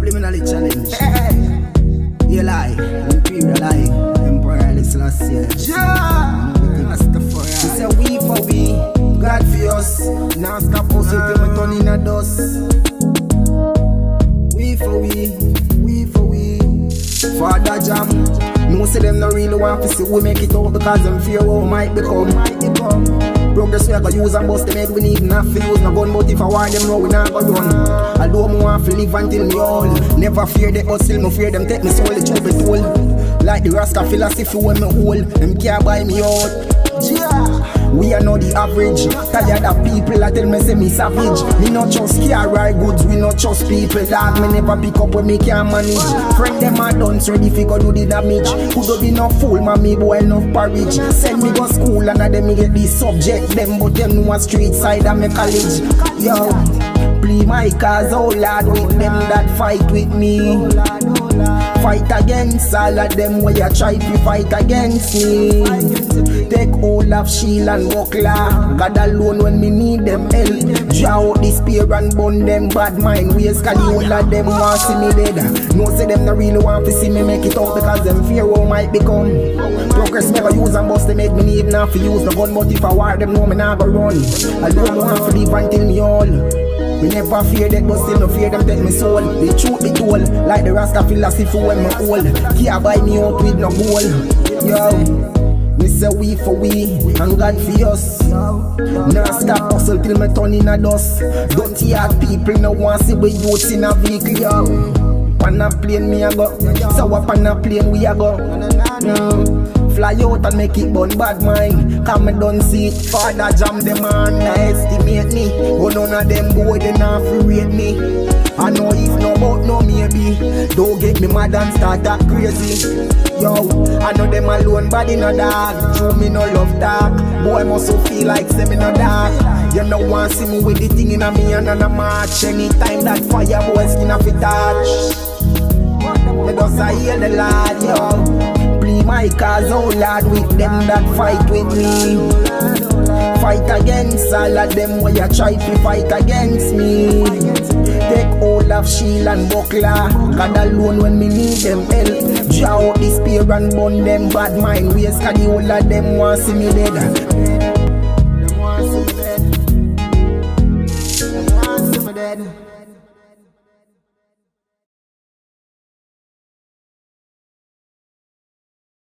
Subliminally challenge. You lie, Imperial lie, Emperor Haile Selassie. Yeah, Rastafari. He say we for we, God for us. Now stop hustle till we turn in a dust. We for we. Father Jam, no say them no really want to see we make it out because them fear what might become. Progress we are gonna use and bust them head, we need not to use no gun, but if I want them now we not gonna run. Although I want to live until me old, never fear them but still me fear them take me soul, the truth be told. Like the Rasta philosophy when me hold, them can't buy me out. Yeah. We are not the average. Tired of people that tell me say me savage. Me not just care right goods, we not just people. Dog me never pick up when me can't manage. Friend them are done ready fi go do the damage. Could be no fool, mommy boy enough porridge. Send me go school and then me get the subject. Them but them know a street side of me college. Yo, plea my cause, oh Lord, with them that fight with me. Fight against all of them where you try to fight against me. Take hold of shield and buckler. God alone when me need them help. Draw out the spear and burn them bad mind ways. Cause the whole of them want see me dead. No say them no really want to see me make it out because them fear what might become. Progress never use and bust them make me need not to use no gun. But if I war them know me not go run. I don't want to live until me all. We never fear that, but still no fear them take me soul. The truth be told, like the Rasta philosophy when me old. Can't buy me out with no gold. Yo, me say we for we, and God for us. Now stop hustle till me turn in a dust. Don't hear people no want see we youths in a vehicle, yo. Pan a plane me a go, so up on a plane we a go. Fly out and make it burn bad mind. Come and don't see it. Father Jam them underestimate me. Oh none of them boy they not free rate me. I know if no but no maybe. Don't get me mad and start that crazy. Yo, I know them alone body no dog. True me no love dark. Boy must feel like say me no dark. You no want see me with the thing in a me and a march. Anytime that fire boy skin off it touch. Me just a hear the Lord, yo. Plea my cause, oh Lord, with them that fight with me. Fight against all of them where you try to fight against me. Take hold of shield and buckler. God alone when me need them help. Draw out the spear and burn them bad mind ways. Cause the whole of them want see me dead.